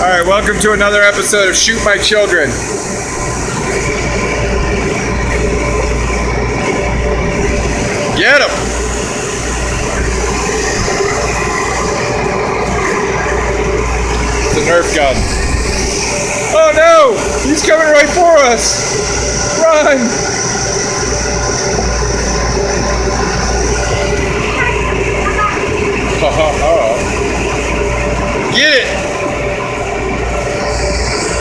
Alright, welcome to another episode of Shoot My Children. Get him! It's a Nerf gun. Oh no! He's coming right for us! Run!